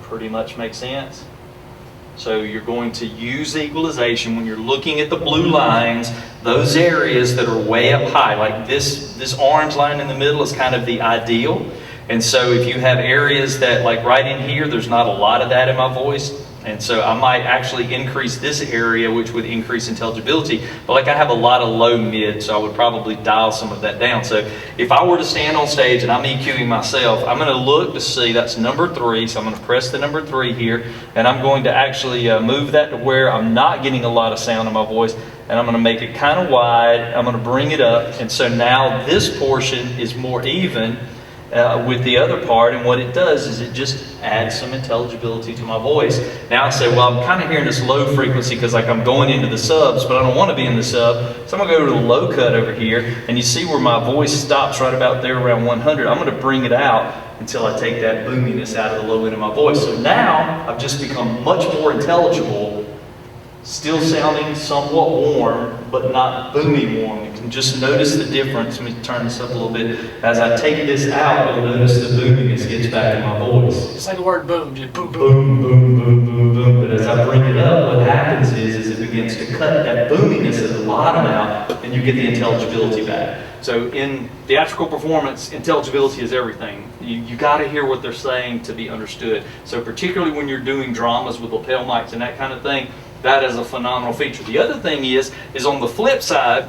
pretty much make sense? So you're going to use equalization when you're looking at the blue lines, those areas that are way up high, like this orange line in the middle is kind of the ideal. And so if you have areas that, like right in here, there's not a lot of that in my voice, and so I might actually increase this area, which would increase intelligibility. But like I have a lot of low mid, so I would probably dial some of that down. So if I were to stand on stage and I'm EQing myself, I'm going to look to see that's number 3. So I'm going to press the number 3 here, and I'm going to actually move that to where I'm not getting a lot of sound in my voice. And I'm going to make it kind of wide. I'm going to bring it up. And so now this portion is more even with the other part, and what it does is it just adds some intelligibility to my voice. Now I say, well, I'm kind of hearing this low frequency because like I'm going into the subs, but I don't want to be in the sub, so I'm going to go to the low cut over here, and you see where my voice stops right about there around 100. I'm going to bring it out until I take that boominess out of the low end of my voice. So now I've just become much more intelligible, still sounding somewhat warm, but not boomy warm. You can just notice the difference. Let me turn this up a little bit. As I take this out, you'll notice the boominess gets back in my voice. It's like the word boom, just boom, boom, boom, boom, boom, boom. But as I bring it up, what happens is it begins to cut that boominess at the bottom out, and you get the intelligibility back. So in theatrical performance, intelligibility is everything. You got to hear what they're saying to be understood. So particularly when you're doing dramas with lapel mics and that kind of thing, that is a phenomenal feature. The other thing is on the flip side,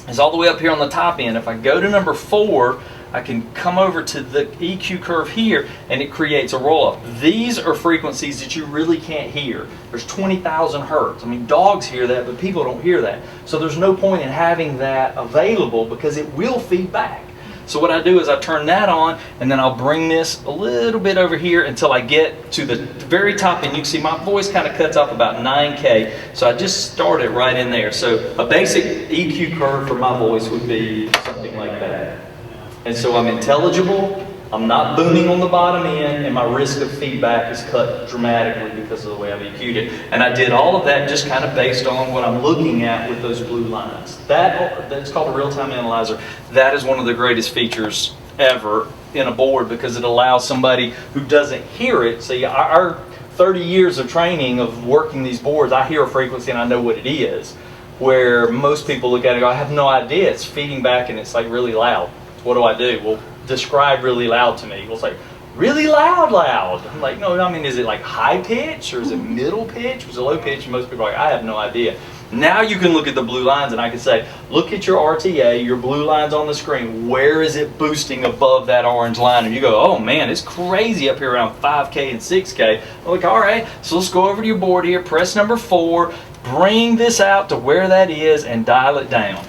is all the way up here on the top end. If I go to number 4, I can come over to the EQ curve here, and it creates a roll-up. These are frequencies that you really can't hear. There's 20,000 hertz. I mean, dogs hear that, but people don't hear that. So there's no point in having that available because it will feed back. So what I do is I turn that on, and then I'll bring this a little bit over here until I get to the very top, and you can see my voice kind of cuts off about 9K. So I just start it right in there. So a basic EQ curve for my voice would be something like that. And so I'm intelligible, I'm not booming on the bottom end, and my risk of feedback is cut dramatically because of the way I've EQ'd it. And I did all of that just kind of based on what I'm looking at with those blue lines. That's called a real-time analyzer. That is one of the greatest features ever in a board because it allows somebody who doesn't hear it. See, our 30 years of training of working these boards, I hear a frequency and I know what it is. Where most people look at it and go, I have no idea. It's feeding back and it's like really loud. What do I do? Well, describe really loud to me. We'll say, really loud. I'm like, no, I mean, is it like high pitch or is it middle pitch? Or is it low pitch? And most people are like, I have no idea. Now you can look at the blue lines and I can say, look at your RTA, your blue lines on the screen. Where is it boosting above that orange line? And you go, oh man, it's crazy up here around 5K and 6K. I'm like, all right, so let's go over to your board here, press number 4, bring this out to where that is and dial it down.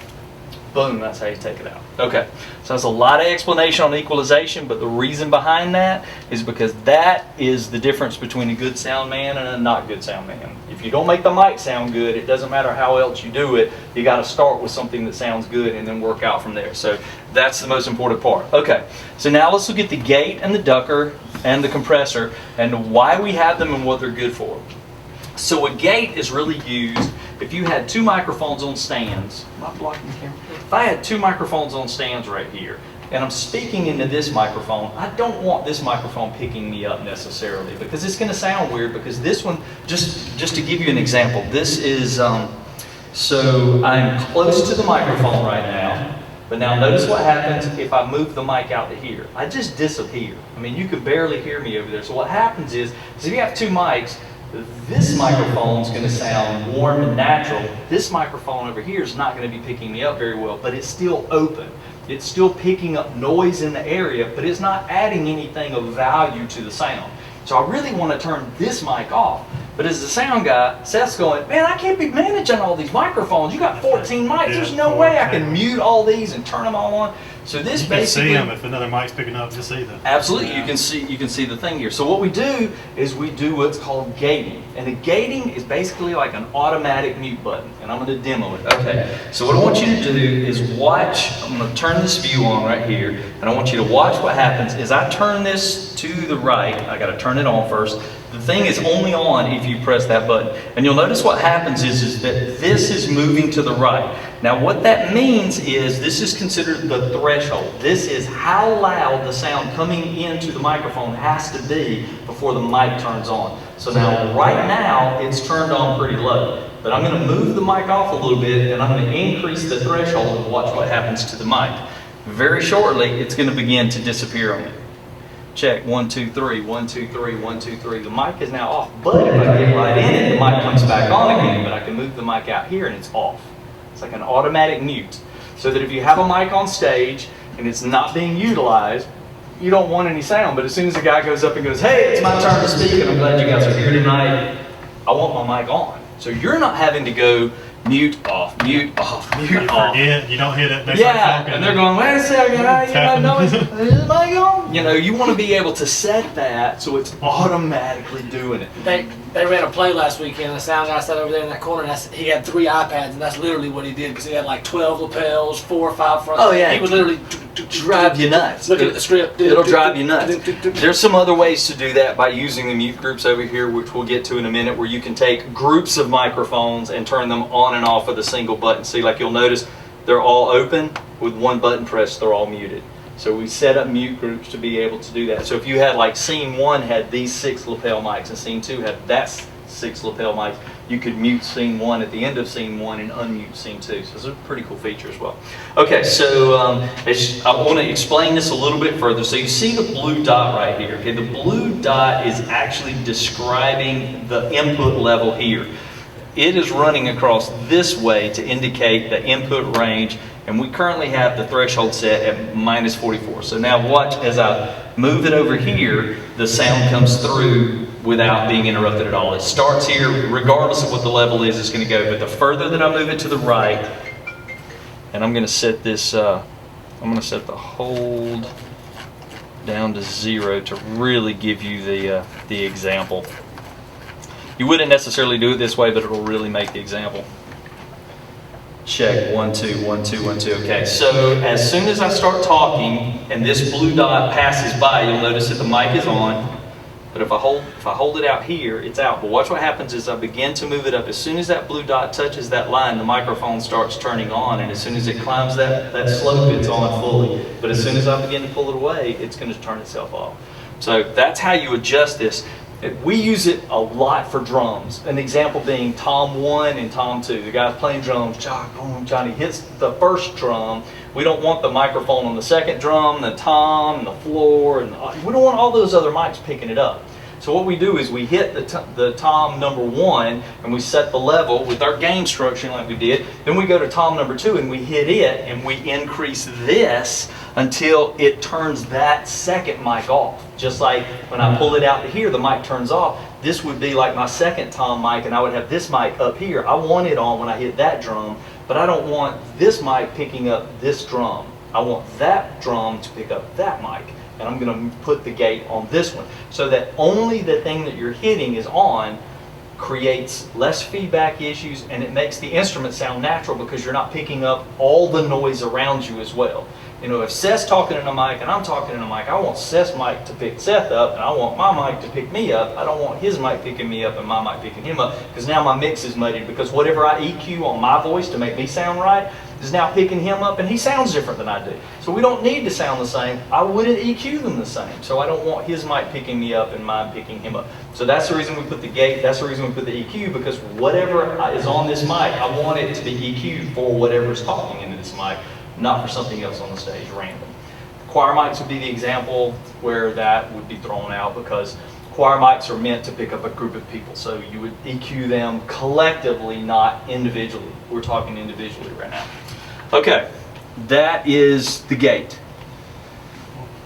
Boom, that's how you take it out. Okay, so that's a lot of explanation on equalization, but the reason behind that is because that is the difference between a good sound man and a not good sound man. If you don't make the mic sound good, it doesn't matter how else you do it, you got to start with something that sounds good and then work out from there. So that's the most important part. Okay, so now let's look at the gate and the ducker and the compressor and why we have them and what they're good for. So a gate is really used if you had 2 microphones on stands. Am I blocking the camera? If I had 2 microphones on stands right here, and I'm speaking into this microphone, I don't want this microphone picking me up necessarily because it's going to sound weird because this one, just to give you an example, this is, so I'm close to the microphone right now, but now notice what happens if I move the mic out to here. I just disappear. I mean, you can barely hear me over there. So what happens is if you have 2 mics, this microphone is going to sound warm and natural. This microphone over here is not going to be picking me up very well, but it's still open. It's still picking up noise in the area, but it's not adding anything of value to the sound. So I really want to turn this mic off. But as the sound guy, Seth's going, man, I can't be managing all these microphones. You got 14 mics. There's no way I can mute all these and turn them all on. So this basically, you can see them if another mic's picking up. Just see them. Absolutely, yeah. You can see the thing here. So what we do is we do what's called gating, and the gating is basically like an automatic mute button. And I'm going to demo it. Okay. So what I want you to do is watch. I'm going to turn this view on right here, and I want you to watch what happens. As I turn this to the right, I got to turn it on first. The thing is only on if you press that button. And you'll notice what happens is that this is moving to the right. Now what that means is this is considered the threshold. This is how loud the sound coming into the microphone has to be before before the mic turns on. So now, right now, it's turned on pretty low. But I'm going to move the mic off a little bit, and I'm going to increase the threshold and watch what happens to the mic. Very shortly, it's going to begin to disappear on me. Check, 1, 2, 3, 1, 2, 3, 1, 2, 3. The mic is now off, but if I get right in it, the mic comes back on again, but I can move the mic out here and it's off. It's like an automatic mute. So that if you have a mic on stage and it's not being utilized, you don't want any sound, but as soon as the guy goes up and goes, hey, it's my turn to speak, and I'm glad you guys are here tonight, I want my mic on. So you're not having to go mute off, mute off, mute off. You don't hear that. Yeah, and they're going, wait a second, I know is my on? You know, you want to be able to set that so it's automatically doing it. They ran a play last weekend. The sound guy sat over there in that corner, and he had 3 iPads, and that's literally what he did, because he had like 12 lapels, 4 or 5 front. Oh yeah, he would literally drive you nuts. Looking at the script. It'll drive you nuts. There's some other ways to do that by using the mute groups over here, which we'll get to in a minute, where you can take groups of microphones and turn them on and off with a single button. See, like you'll notice, they're all open. With one button press, they're all muted. So we set up mute groups to be able to do that. So if you had, like, scene 1 had these 6 lapel mics and scene 2 had that 6 lapel mics, you could mute scene 1 at the end of scene 1 and unmute scene 2. So it's a pretty cool feature as well. Okay, so I want to explain this a little bit further. So you see the blue dot right here. Okay, the blue dot is actually describing the input level here. It is running across this way to indicate the input range, and we currently have the threshold set at -44. So now watch as I move it over here, the sound comes through without being interrupted at all. It starts here, regardless of what the level is, it's going to go. But the further that I move it to the right, and I'm going to set this, I'm going to set the hold down to 0 to really give you the example. You wouldn't necessarily do it this way, but it'll really make the example. Check, 1, 2, 1, 2, 1, 2. Okay, so as soon as I start talking and this blue dot passes by, you'll notice that the mic is on. But if I hold it out here, it's out. But watch what happens is I begin to move it up. As soon as that blue dot touches that line, the microphone starts turning on, and as soon as it climbs that slope, it's on fully. But as soon as I begin to pull it away, it's going to turn itself off. So that's how you adjust this. We use it a lot for drums. An example being Tom 1 and Tom 2. The guy's playing drums, Johnny hits the first drum. We don't want the microphone on the second drum, the tom, and the floor, and we don't want all those other mics picking it up. So what we do is we hit the tom number 1 and we set the level with our gain structure like we did. Then we go to tom number 2 and we hit it and we increase this until it turns that second mic off. Just like when I pull it out to here, the mic turns off. This would be like my second tom mic, and I would have this mic up here. I want it on when I hit that drum, but I don't want this mic picking up this drum. I want that drum to pick up that mic. And I'm going to put the gate on this one so that only the thing that you're hitting is on, creates less feedback issues, and it makes the instrument sound natural because you're not picking up all the noise around you as well. You know, if Seth's talking in a mic and I'm talking in a mic, I want Seth's mic to pick Seth up, and I want my mic to pick me up. I don't want his mic picking me up and my mic picking him up, because now my mix is muddied, because whatever I EQ on my voice to make me sound right is now picking him up, and he sounds different than I do. So we don't need to sound the same. I wouldn't EQ them the same. So I don't want his mic picking me up and mine picking him up. So that's the reason we put the gate, that's the reason we put the EQ, because whatever is on this mic, I want it to be EQ'd for whatever's talking into this mic, not for something else on the stage random. Choir mics would be the example where that would be thrown out, because choir mics are meant to pick up a group of people. So you would EQ them collectively, not individually. We're talking individually right now. Okay, that is the gate.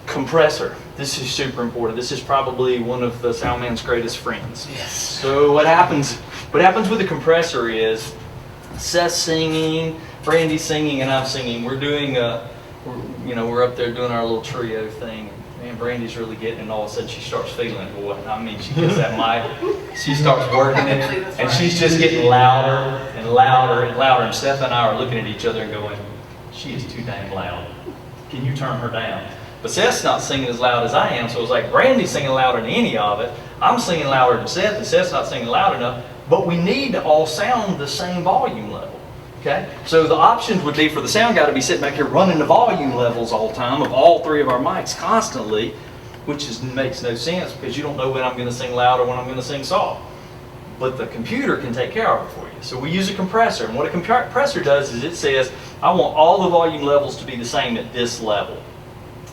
Compressor. This is super important. This is probably one of the sound man's greatest friends. Yes. So what happens with the compressor is Seth's singing, Brandy's singing, and I'm singing. We're doing we're up there doing our little trio thing. Man, Brandy's really getting it, and all of a sudden she starts feeling it. Boy, I mean, she gets that mic, she starts working it, and she's just getting louder and louder and louder. And Seth and I are looking at each other and going, she is too dang loud. Can you turn her down? But Seth's not singing as loud as I am, so it's like Brandy's singing louder than any of it. I'm singing louder than Seth, and Seth's not singing loud enough. But we need to all sound the same volume level. Okay? So the options would be for the sound guy to be sitting back here running the volume levels all the time of all 3 of our mics constantly, makes no sense because you don't know when I'm going to sing loud or when I'm going to sing soft. But the computer can take care of it for you. So we use a compressor, and what a compressor does is it says, I want all the volume levels to be the same at this level.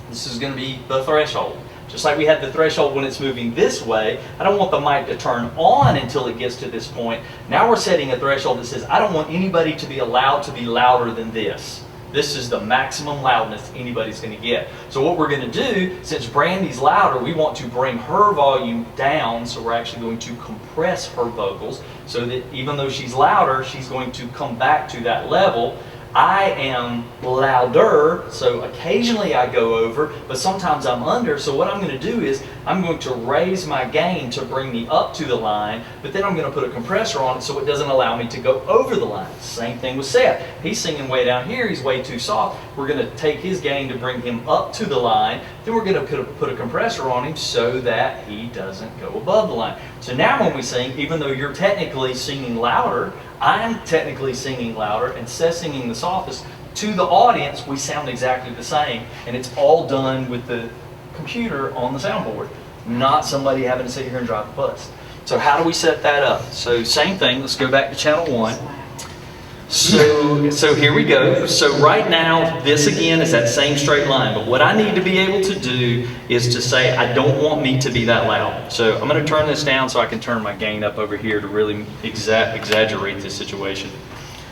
This is going to be the threshold. Just like we had the threshold when it's moving this way, I don't want the mic to turn on until it gets to this point. Now we're setting a threshold that says, I don't want anybody to be allowed to be louder than this. This is the maximum loudness anybody's going to get. So what we're going to do, since Brandy's louder, we want to bring her volume down, so we're actually going to compress her vocals so that even though she's louder, she's going to come back to that level. I am louder, so occasionally I go over, but sometimes I'm under. So what I'm going to do is I'm going to raise my gain to bring me up to the line, but then I'm going to put a compressor on it so it doesn't allow me to go over the line. Same thing with Seth. He's singing way down here. He's way too soft. We're going to take his gain to bring him up to the line. Then we're going to put a compressor on him so that he doesn't go above the line. So now when we sing, even though you're technically singing louder, I'm technically singing louder, and Seth's singing the softest. To the audience, we sound exactly the same, and it's all done with the computer on the soundboard, not somebody having to sit here and drive the bus. So how do we set that up? So same thing, let's go back to channel 1. So here we go. So right now, this again is that same straight line, but what I need to be able to do is to say, I don't want me to be that loud. So I'm going to turn this down so I can turn my gain up over here to really exaggerate this situation.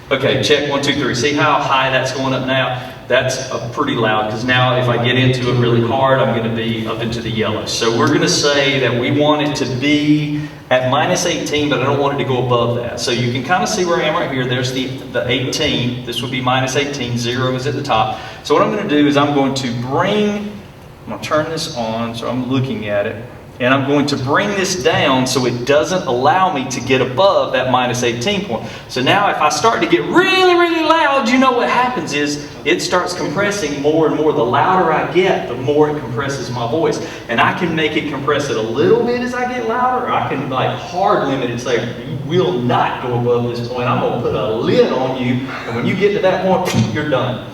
Okay, check 1, 2, 3. See how high that's going up now? That's pretty loud, because now if I get into it really hard, I'm going to be up into the yellow. So we're going to say that we want it to be at minus 18, but I don't want it to go above that. So you can kind of see where I am right here. There's the 18. This would be minus 18. 0 is at the top. So what I'm going to do is I'm going to turn this on, so I'm looking at it. And I'm going to bring this down so it doesn't allow me to get above that minus 18 point. So now if I start to get really, really loud, you know what happens is it starts compressing more and more. The louder I get, the more it compresses my voice. And I can make it compress it a little bit as I get louder, or I can like hard limit it and say, you will not go above this point. I'm going to put a lid on you. And when you get to that point, you're done.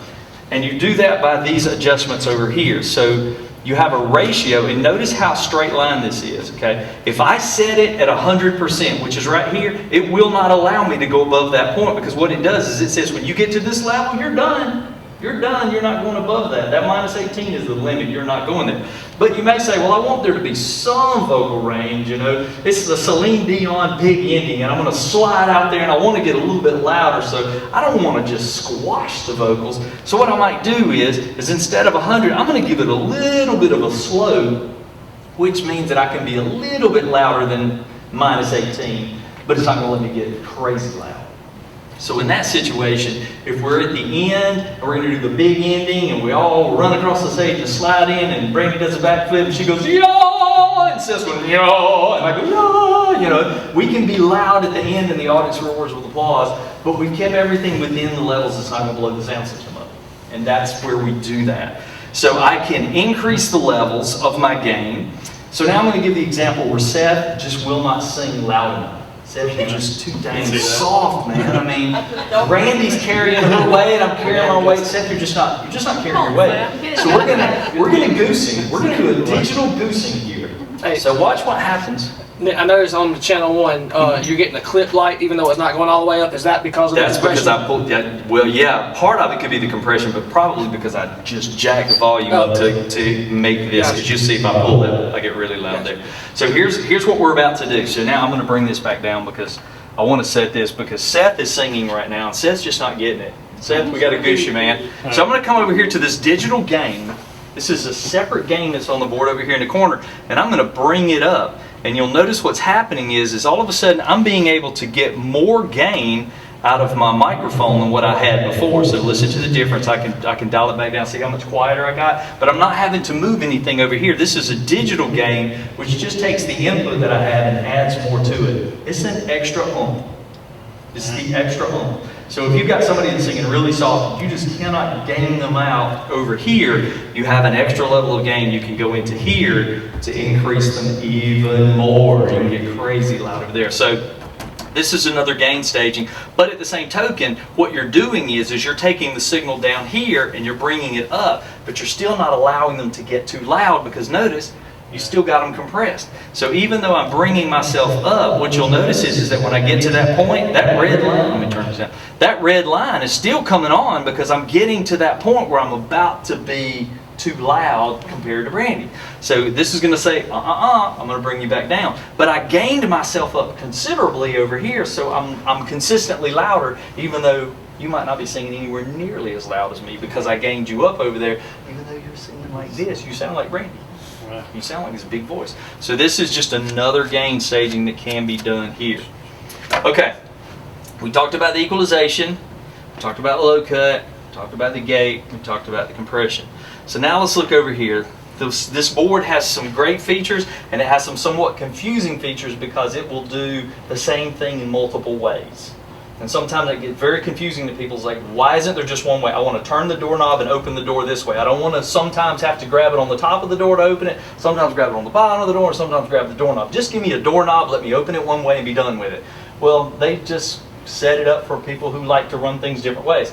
And you do that by these adjustments over here. So you have a ratio, and notice how straight line this is, okay? If I set it at 100%, which is right here, it will not allow me to go above that point, because what it does is it says when you get to this level, you're done. You're done. You're not going above that. That minus 18 is the limit. You're not going there. But you may say, well, I want there to be some vocal range, you know. It's the Celine Dion big ending, and I'm going to slide out there, and I want to get a little bit louder, so I don't want to just squash the vocals. So what I might do is instead of 100, I'm going to give it a little bit of a slow, which means that I can be a little bit louder than minus 18, but it's not going to let me get crazy loud. So in that situation, if we're at the end, and we're going to do the big ending, and we all run across the stage and slide in, and Brandy does a backflip, and she goes, yaw, and Seth's going, yaw, and I go, yaw, you know. We can be loud at the end, and the audience roars with applause, but we've kept everything within the levels that's not going to blow the sound system up. And that's where we do that. So I can increase the levels of my gain. So now I'm going to give the example where Seth just will not sing loud enough. Seth, you're just too dang soft, man. I mean, Brandy's carrying her weight, I'm carrying my weight. Seth, you're just not carrying your weight. So we're gonna goosing. We're gonna do a digital goosing here. Hey, so watch what happens. I noticed on the channel 1, you're getting a clip light even though it's not going all the way up. Is that because of the compression? That's because I pulled that. Well, yeah, part of it could be the compression, but probably because I just jacked the volume up to make this. Because you see, if I pull that, I get really loud there. So here's what we're about to do. So now I'm going to bring this back down because I want to set this because Seth is singing right now and Seth's just not getting it. Seth, we got to goose you, man. So I'm going to come over here to this digital gain. This is a separate gain that's on the board over here in the corner, and I'm going to bring it up. And you'll notice what's happening is all of a sudden I'm being able to get more gain out of my microphone than what I had before. So listen to the difference. I can dial it back down, see how much quieter I got. But I'm not having to move anything over here. This is a digital gain, which just takes the input that I had and adds more to it. It's an extra oomph. It's the extra oomph. So if you've got somebody that's singing really soft, you just cannot gain them out over here. You have an extra level of gain. You can go into here to increase them even more. You can get crazy loud over there. So this is another gain staging. But at the same token, what you're doing is you're taking the signal down here and you're bringing it up, but you're still not allowing them to get too loud because notice, You still got them compressed. So even though I'm bringing myself up, what you'll notice is that when I get to that point, that red line, let me turn this down, that red line is still coming on because I'm getting to that point where I'm about to be too loud compared to Brandy. So this is going to say, I'm going to bring you back down. But I gained myself up considerably over here, so I'm consistently louder, even though you might not be singing anywhere nearly as loud as me because I gained you up over there. Even though you're singing like this, you sound like Brandy. Right. You sound like this big voice. So this is just another gain staging that can be done here. Okay, we talked about the equalization, we talked about the low cut, we talked about the gate, we talked about the compression. So now let's look over here. This board has some great features and it has some somewhat confusing features because it will do the same thing in multiple ways. And sometimes that gets very confusing to people. It's like, why isn't there just one way? I want to turn the doorknob and open the door this way. I don't want to sometimes have to grab it on the top of the door to open it, sometimes grab it on the bottom of the door, and sometimes grab the doorknob. Just give me a doorknob, let me open it one way and be done with it. Well, they just set it up for people who like to run things different ways.